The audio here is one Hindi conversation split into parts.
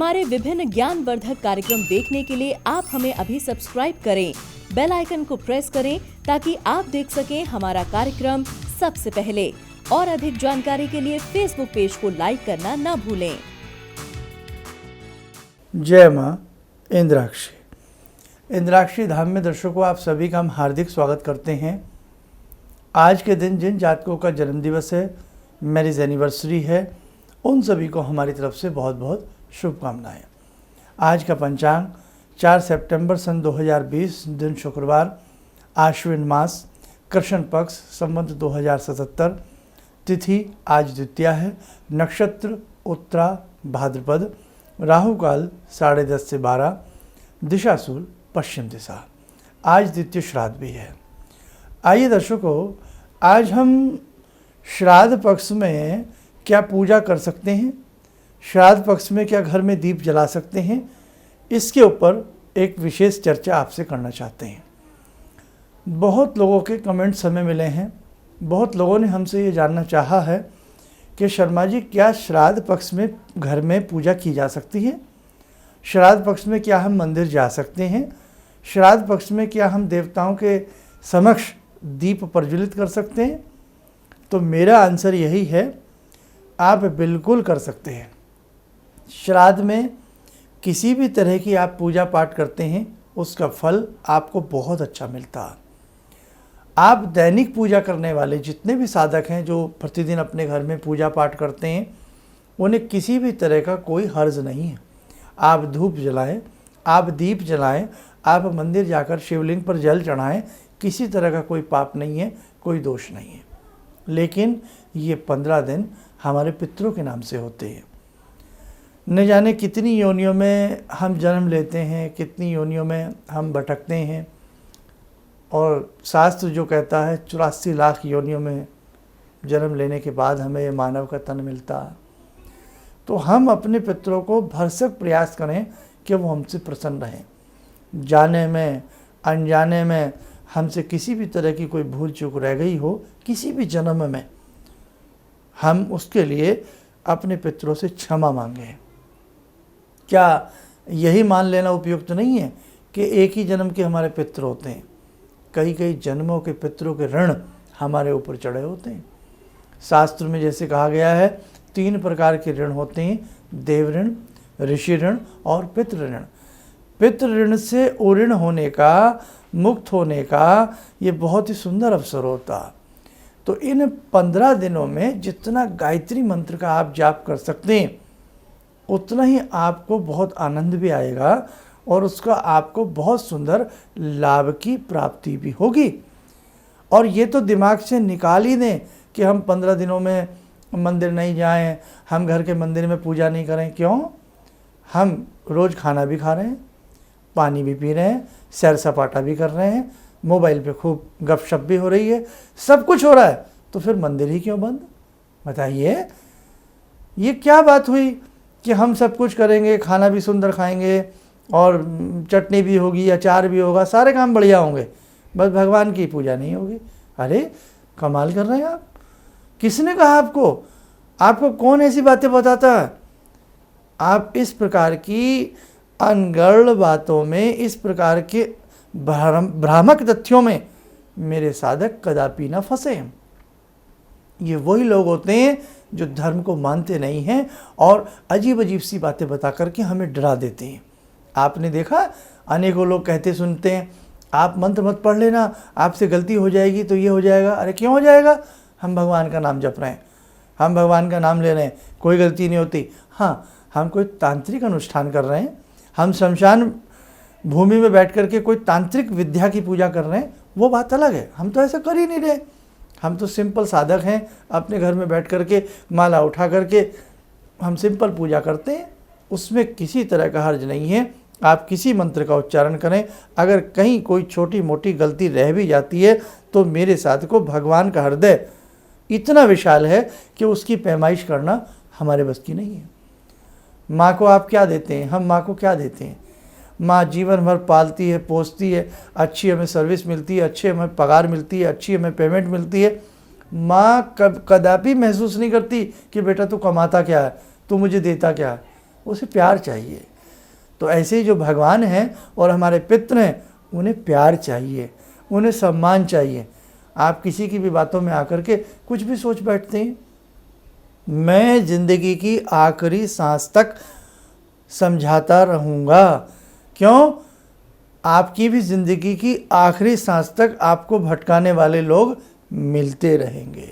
हमारे विभिन्न ज्ञानवर्धक कार्यक्रम देखने के लिए आप हमें अभी सब्सक्राइब करें, बेल आइकन को प्रेस करें ताकि आप देख सकें हमारा कार्यक्रम सबसे पहले। और अधिक जानकारी के लिए फेसबुक पेज को लाइक करना न भूलें। जय मां इंद्राक्षी धाम में दर्शकों, आप सभी का हम हार्दिक स्वागत करते हैं। आज के दिन जिन जातकों का जन्मदिवस है, मैरिज एनिवर्सरी है, उन सभी को हमारी तरफ से बहुत बहुत शुभकामनाएं। आज का पंचांग 4 सितंबर सन 2020 दिन शुक्रवार, आश्विन मास, कृष्ण पक्ष, संवत 2077, तिथि आज द्वितीया है, नक्षत्र उत्तरा भाद्रपद, राहु काल 10:30 से 12, दिशा शूल पश्चिम दिशा। आज द्वितीय श्राद्ध भी है। आइए दर्शकों, आज हम श्राद्ध पक्ष में क्या पूजा कर सकते हैं, श्राद्ध पक्ष में क्या घर में दीप जला सकते हैं, इसके ऊपर एक विशेष चर्चा आपसे करना चाहते हैं। बहुत लोगों के कमेंट्स हमें मिले हैं, बहुत लोगों ने हमसे ये जानना चाहा है कि शर्मा जी, क्या श्राद्ध पक्ष में घर में पूजा की जा सकती है? श्राद्ध पक्ष में क्या हम मंदिर जा सकते हैं? श्राद्ध पक्ष में क्या हम देवताओं के समक्ष दीप प्रज्वलित कर सकते हैं? तो मेरा आंसर यही है, आप बिल्कुल कर सकते हैं। श्राद्ध में किसी भी तरह की आप पूजा पाठ करते हैं, उसका फल आपको बहुत अच्छा मिलता है। आप दैनिक पूजा करने वाले जितने भी साधक हैं, जो प्रतिदिन अपने घर में पूजा पाठ करते हैं, उन्हें किसी भी तरह का कोई हर्ज नहीं है। आप धूप जलाएं, आप दीप जलाएं, आप मंदिर जाकर शिवलिंग पर जल चढ़ाएं, किसी तरह का कोई पाप नहीं है, कोई दोष नहीं है। लेकिन ये 15 दिन हमारे पितरों के नाम से होते हैं। न जाने कितनी योनियों में हम जन्म लेते हैं, कितनी योनियों में हम भटकते हैं, और शास्त्र जो कहता है 84 लाख योनियों में जन्म लेने के बाद हमें ये मानव का तन मिलता है। तो हम अपने पितरों को भरसक प्रयास करें कि वो हमसे प्रसन्न रहें। जाने में अनजाने में हमसे किसी भी तरह की कोई भूल चूक रह गई हो, किसी भी जन्म में, हम उसके लिए अपने पितरों से क्षमा मांगें। क्या यही मान लेना उपयुक्त नहीं है कि एक ही जन्म के हमारे पितर होते हैं? कई कई जन्मों के पितरों के ऋण हमारे ऊपर चढ़े होते हैं। शास्त्र में जैसे कहा गया है, 3 प्रकार के ऋण होते हैं, देव ऋण, ऋषि ऋण और पितृ ऋण। पितृ ऋण से उऋण होने का, मुक्त होने का ये बहुत ही सुंदर अवसर होता। तो इन 15 दिनों में जितना गायत्री मंत्र का आप जाप कर सकते हैं, उतना ही आपको बहुत आनंद भी आएगा और उसका आपको बहुत सुंदर लाभ की प्राप्ति भी होगी। और ये तो दिमाग से निकाल ही दें कि हम 15 दिनों में मंदिर नहीं जाएं, हम घर के मंदिर में पूजा नहीं करें। क्यों? हम रोज़ खाना भी खा रहे हैं, पानी भी पी रहे हैं, सैर सपाटा भी कर रहे हैं, मोबाइल पे खूब गपशप भी हो रही है, सब कुछ हो रहा है, तो फिर मंदिर ही क्यों बंद? बताइए, ये क्या बात हुई कि हम सब कुछ करेंगे, खाना भी सुंदर खाएंगे और चटनी भी होगी, अचार भी होगा, सारे काम बढ़िया होंगे, बस भगवान की पूजा नहीं होगी? अरे कमाल कर रहे हैं आप। किसने कहा आपको? आपको कौन ऐसी बातें बताता है? आप इस प्रकार की अनगढ़ बातों में, इस प्रकार के भ्रामक तथ्यों में मेरे साधक कदापि न फंसे। ये वही लोग होते हैं जो धर्म को मानते नहीं हैं और अजीब अजीब सी बातें बता करके हमें डरा देते हैं। आपने देखा, अनेकों लोग कहते सुनते हैं, आप मंत्र मत पढ़ लेना, आपसे गलती हो जाएगी तो ये हो जाएगा। अरे क्यों हो जाएगा? हम भगवान का नाम जप रहे हैं, हम भगवान का नाम ले रहे हैं, कोई गलती नहीं होती। हाँ, हम कोई तांत्रिक अनुष्ठान कर रहे हैं, हम शमशान भूमि में बैठ करके कोई तांत्रिक विद्या की पूजा कर रहे हैं, वो बात अलग है। हम तो ऐसा कर ही नहीं रहे, हम तो सिंपल साधक हैं, अपने घर में बैठ करके माला उठा करके हम सिंपल पूजा करते हैं, उसमें किसी तरह का हर्ज नहीं है। आप किसी मंत्र का उच्चारण करें, अगर कहीं कोई छोटी मोटी गलती रह भी जाती है तो मेरे साथ को भगवान का हृदय इतना विशाल है कि उसकी पैमाइश करना हमारे बस की नहीं है। माँ को आप क्या देते हैं? हम माँ को क्या देते हैं? माँ जीवन भर पालती है, पोसती है, अच्छी हमें सर्विस मिलती है, अच्छी हमें पगार मिलती है, अच्छी हमें पेमेंट मिलती है। माँ कदापि महसूस नहीं करती कि बेटा तू कमाता क्या है, तू मुझे देता क्या है। उसे प्यार चाहिए। तो ऐसे ही जो भगवान हैं और हमारे पितृ हैं, उन्हें प्यार चाहिए, उन्हें सम्मान चाहिए। आप किसी की भी बातों में आकर के कुछ भी सोच बैठते हैं। मैं ज़िंदगी की आखिरी सांस तक समझाता रहूँगा। क्यों? आपकी भी ज़िंदगी की आखिरी सांस तक आपको भटकाने वाले लोग मिलते रहेंगे।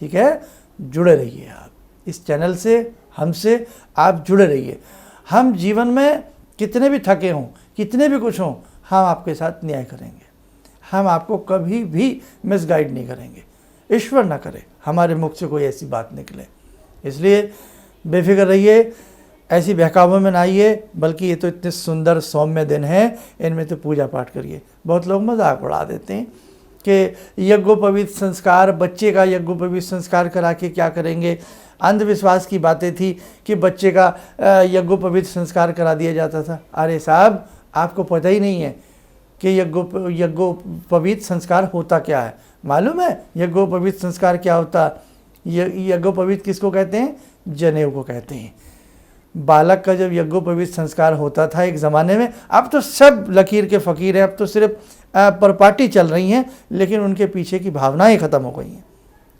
ठीक है, जुड़े रहिए आप इस चैनल से, हमसे आप जुड़े रहिए। हम जीवन में कितने भी थके हों, कितने भी कुछ हों, हम आपके साथ न्याय करेंगे। हम आपको कभी भी मिसगाइड नहीं करेंगे। ईश्वर ना करे हमारे मुख से कोई ऐसी बात निकले। इसलिए बेफिक्र रहिए, ऐसी बहकावों में ना आइए, बल्कि ये तो इतने सुंदर सौम्य दिन हैं, इनमें तो पूजा पाठ करिए। बहुत लोग मजाक उड़ा देते हैं कि यज्ञोपवीत संस्कार, बच्चे का यज्ञोपवीत संस्कार करा के क्या करेंगे। अंधविश्वास की बातें थी कि बच्चे का यज्ञोपवीत संस्कार करा दिया जाता था। अरे साहब, आपको पता ही नहीं है कि यज्ञोपवीत संस्कार होता क्या है। मालूम है यज्ञोपवीत संस्कार क्या होता है? यज्ञोपवीत किसको कहते हैं? जनेऊ को कहते हैं। बालक का जब यज्ञोपवीत संस्कार होता था एक ज़माने में, अब तो सब लकीर के फ़कीर हैं, अब तो सिर्फ परपाटी चल रही हैं, लेकिन उनके पीछे की भावनाएं ख़त्म हो गई हैं।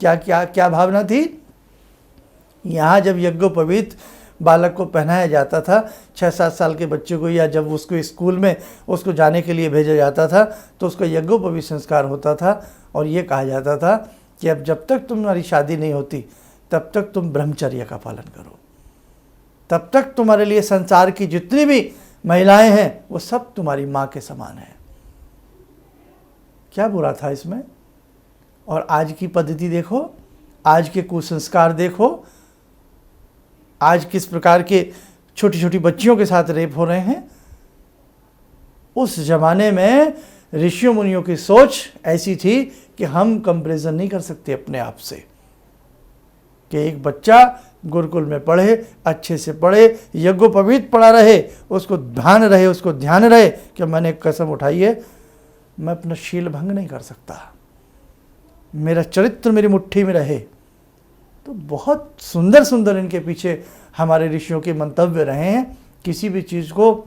क्या क्या क्या भावना थी? यहाँ जब यज्ञोपवीत बालक को पहनाया जाता था, 6-7 साल के बच्चे को, या जब उसको स्कूल में उसको जाने के लिए भेजा जाता था, तो उसका यज्ञोपवीत संस्कार होता था। और ये कहा जाता था कि अब जब तक तुम्हारी शादी नहीं होती, तब तक तुम ब्रह्मचर्य का पालन करो, तब तक तुम्हारे लिए संसार की जितनी भी महिलाएं हैं वो सब तुम्हारी माँ के समान हैं। क्या बुरा था इसमें? और आज की पद्धति देखो, आज के कुसंस्कार देखो, आज किस प्रकार के छोटी छोटी बच्चियों के साथ रेप हो रहे हैं। उस जमाने में ऋषियों मुनियों की सोच ऐसी थी कि हम कंपैरिजन नहीं कर सकते अपने आप से, कि एक बच्चा गुरुकुल में पढ़े, अच्छे से पढ़े, यज्ञोपवीत पढ़ा रहे, उसको ध्यान रहे, उसको ध्यान रहे कि मैंने एक कसम उठाई है, मैं अपना शील भंग नहीं कर सकता, मेरा चरित्र मेरी मुट्ठी में रहे। तो बहुत सुंदर सुंदर इनके पीछे हमारे ऋषियों के मंतव्य रहे हैं। किसी भी चीज़ को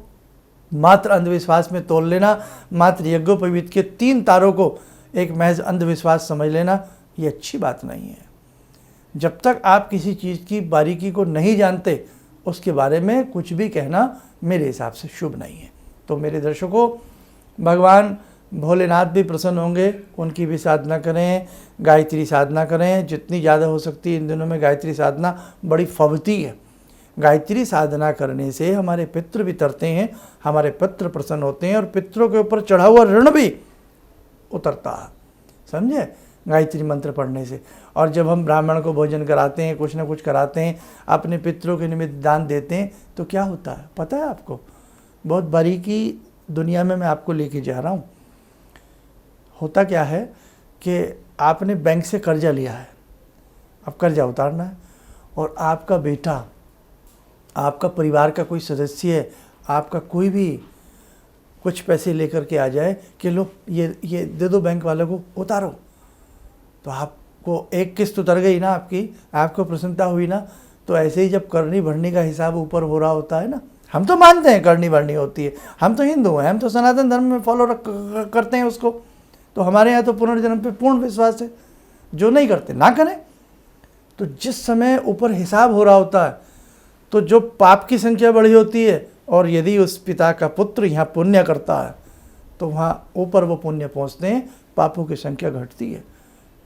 मात्र अंधविश्वास में तोल लेना, मात्र यज्ञोपवीत के 3 तारों को एक महज अंधविश्वास समझ लेना, ये अच्छी बात नहीं है। जब तक आप किसी चीज़ की बारीकी को नहीं जानते, उसके बारे में कुछ भी कहना मेरे हिसाब से शुभ नहीं है। तो मेरे दर्शकों, भगवान भोलेनाथ भी प्रसन्न होंगे, उनकी भी साधना करें, गायत्री साधना करें, जितनी ज़्यादा हो सकती है। इन दिनों में गायत्री साधना बड़ी फबती है। गायत्री साधना करने से हमारे पितृ भी तरते हैं, हमारे पितृ प्रसन्न होते हैं, और पितरों के ऊपर चढ़ा हुआ ऋण भी उतरता है, समझे, गायत्री मंत्र पढ़ने से। और जब हम ब्राह्मण को भोजन कराते हैं, कुछ ना कुछ कराते हैं, अपने पितरों के निमित्त दान देते हैं, तो क्या होता है पता है आपको? बहुत बारीकी दुनिया में मैं आपको लेके जा रहा हूँ। होता क्या है कि आपने बैंक से कर्जा लिया है, अब कर्जा उतारना है, और आपका बेटा, आपका परिवार का कोई सदस्य है, आपका कोई भी कुछ पैसे लेकर के आ जाए कि लो ये दे दो बैंक वालों को, उतारो, तो आपको एक किस्त उतर गई ना आपकी, आपको प्रसन्नता हुई ना। तो ऐसे ही जब करनी भरनी का हिसाब ऊपर हो रहा होता है ना, हम तो मानते हैं करनी भरनी होती है, हम तो हिंदू हैं, हम तो सनातन धर्म में फॉलो करते हैं उसको, तो हमारे यहाँ तो पुनर्जन्म पे पूर्ण विश्वास है। जो नहीं करते ना करें। तो जिस समय ऊपर हिसाब हो रहा होता है, तो जो पाप की संख्या बढ़ी होती है, और यदि उस पिता का पुत्र यहाँ पुण्य करता है, तो वहाँ ऊपर वो पुण्य पहुँचते हैं, पापों की संख्या घटती है।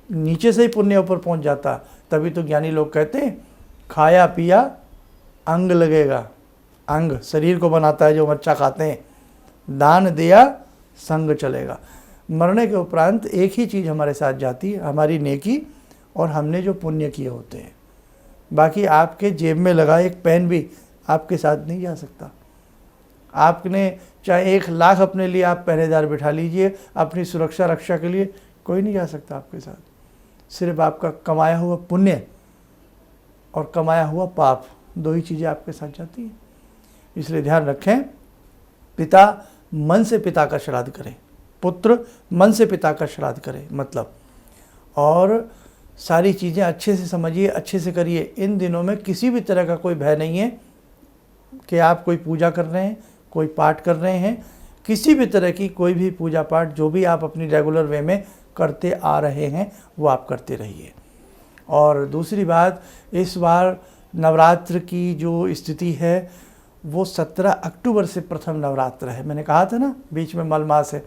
नीचे से ही पुण्य ऊपर पहुँच जाता है। तभी तो ज्ञानी लोग कहते हैं, खाया पिया अंग लगेगा, अंग शरीर को बनाता है जो हम अच्छा खाते हैं, दान दिया संग चलेगा। मरने के उपरांत एक ही चीज़ हमारे साथ जाती है, हमारी नेकी और हमने जो पुण्य किए होते हैं। बाकी आपके जेब में लगा एक पेन भी आपके साथ नहीं जा सकता। आपने चाहे 1 लाख अपने लिए आप पहरेदार बिठा लीजिए अपनी सुरक्षा रक्षा के लिए, कोई नहीं जा सकता आपके साथ। सिर्फ आपका कमाया हुआ पुण्य और कमाया हुआ पाप, 2 ही चीज़ें आपके साथ जाती हैं। इसलिए ध्यान रखें, पिता मन से पिता का श्राद्ध करें, पुत्र मन से पिता का श्राद्ध करें, मतलब, और सारी चीज़ें अच्छे से समझिए, अच्छे से करिए। इन दिनों में किसी भी तरह का कोई भय नहीं है, कि आप कोई पूजा कर रहे हैं, कोई पाठ कर रहे हैं, किसी भी तरह की कोई भी पूजा पाठ जो भी आप अपनी रेगुलर वे में करते आ रहे हैं वो आप करते रहिए। और दूसरी बात, इस बार नवरात्र की जो स्थिति है वो 17 अक्टूबर से प्रथम नवरात्र है। मैंने कहा था ना बीच में मल मास है।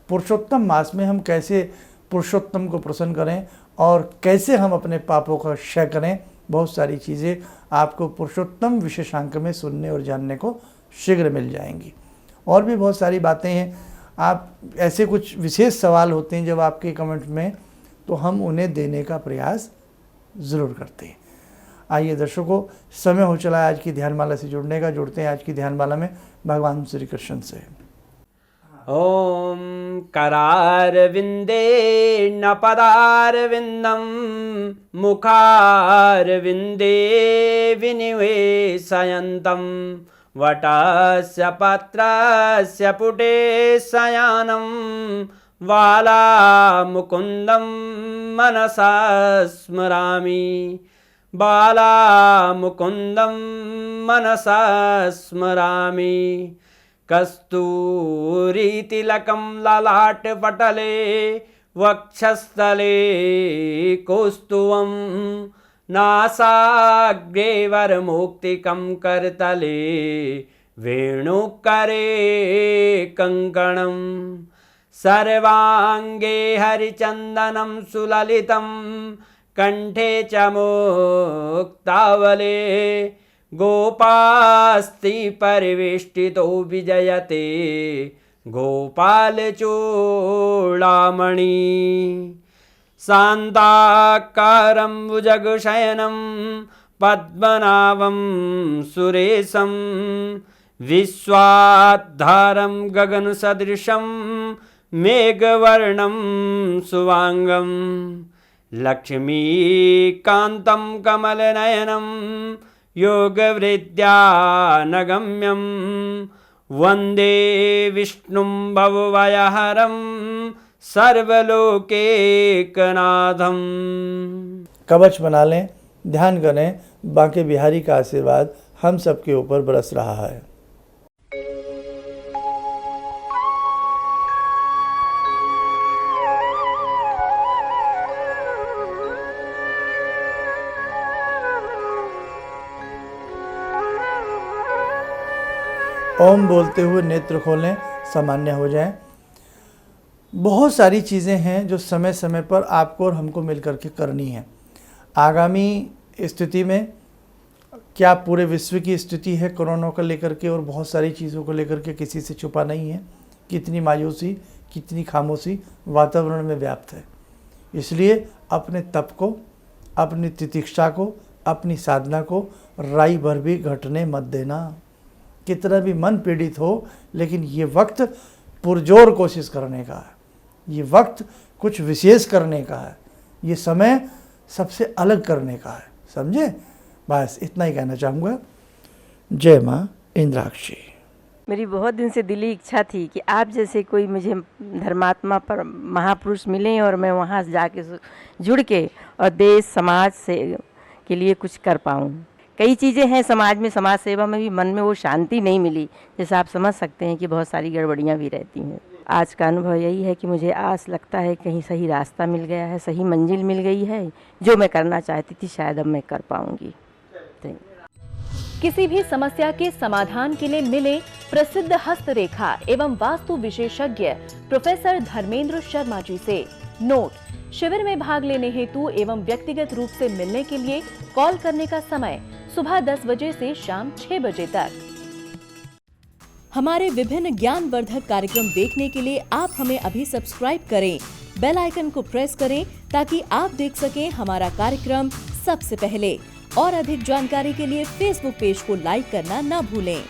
पुरुषोत्तम मास में हम कैसे पुरुषोत्तम को प्रसन्न करें और कैसे हम अपने पापों का क्षय करें, बहुत सारी चीज़ें आपको पुरुषोत्तम विशेषांक में सुनने और जानने को शीघ्र मिल जाएंगी। और भी बहुत सारी बातें हैं। आप ऐसे कुछ विशेष सवाल होते हैं जब आपके कमेंट में, तो हम उन्हें देने का प्रयास ज़रूर करते हैं। आइए दर्शकों, समय हो चला है आज की ध्यानमाला से जुड़ने का। जुड़ते हैं आज की ध्यानमाला में भगवान श्री कृष्ण से। ॐ करारविन्दे न पदारविन्दं मुखारविन्दे विनिवेशयन्तं वटस्य पत्रस्य पुटे शयानं बालामुकुन्दं मनसा स्मरामि बालामुकुन्दं मनसा स्मरामि कस्तूरीतिलकं ललाटपटले वक्षस्थले कौस्तुभं नासाग्रे वरमौक्तिकं करतले वेणुकरे कङ्कणं सर्वाङ्गे हरिचन्दनं सुललितं कंठे च मुक्तावले गोपास्ति परिवेष्टितो विजयते गोपालचूडामणि शान्ताकारं भुजगशयनं पद्मनाभं सुरेशं विश्वाधारं गगनसदृशं मेघवर्णं शुभांगं लक्ष्मीकान्तं कमलनयनं योगवृद्ध्यानगम्यं वन्दे विष्णुं भवभयहरं सर्वलोकैकनाथं। कवच बना लें, ध्यान करें, बांके बिहारी का आशीर्वाद हम सबके ऊपर बरस रहा है। ओम बोलते हुए नेत्र खोलें, सामान्य हो जाएं। बहुत सारी चीज़ें हैं जो समय समय पर आपको और हमको मिल करके करनी है। आगामी स्थिति में क्या पूरे विश्व की स्थिति है कोरोना को लेकर के और बहुत सारी चीज़ों को लेकर के किसी से छुपा नहीं है। कितनी मायूसी, कितनी खामोशी वातावरण में व्याप्त है। इसलिए अपने तप को, अपनी तितिक्षा को, अपनी साधना को राई भर भी घटने मत देना। कितना भी मन पीड़ित हो, लेकिन ये वक्त पुरजोर कोशिश करने का है। ये वक्त कुछ विशेष करने का है। ये समय सबसे अलग करने का है, समझे? बस इतना ही कहना चाहूँगा। जय माँ इंद्राक्षी। मेरी बहुत दिन से दिली इच्छा थी कि आप जैसे कोई मुझे धर्मात्मा पर महापुरुष मिलें और मैं वहाँ जाके जुड़ के और देश समाज से के लिए कुछ कर पाऊँ। कई चीज़ें हैं समाज में, समाज सेवा में भी मन में वो शांति नहीं मिली। जैसे आप समझ सकते हैं कि बहुत सारी गड़बड़ियाँ भी रहती हैं। आज का अनुभव यही है कि मुझे आस लगता है कहीं सही रास्ता मिल गया है, सही मंजिल मिल गई है। जो मैं करना चाहती थी शायद अब मैं कर पाऊँगी। किसी भी समस्या के समाधान के लिए मिले प्रसिद्ध हस्तरेखा एवं वास्तु विशेषज्ञ प्रोफेसर धर्मेंद्र शर्मा जी से। नोट: शिविर में भाग लेने हेतु एवं व्यक्तिगत रूप से मिलने के लिए कॉल करने का समय सुबह 10 बजे से शाम 6 बजे तक। हमारे विभिन्न ज्ञानवर्धक कार्यक्रम देखने के लिए आप हमें अभी सब्सक्राइब करें, बेल आइकन को प्रेस करें ताकि आप देख सकें हमारा कार्यक्रम सबसे पहले। और अधिक जानकारी के लिए फेसबुक पेज को लाइक करना न भूलें।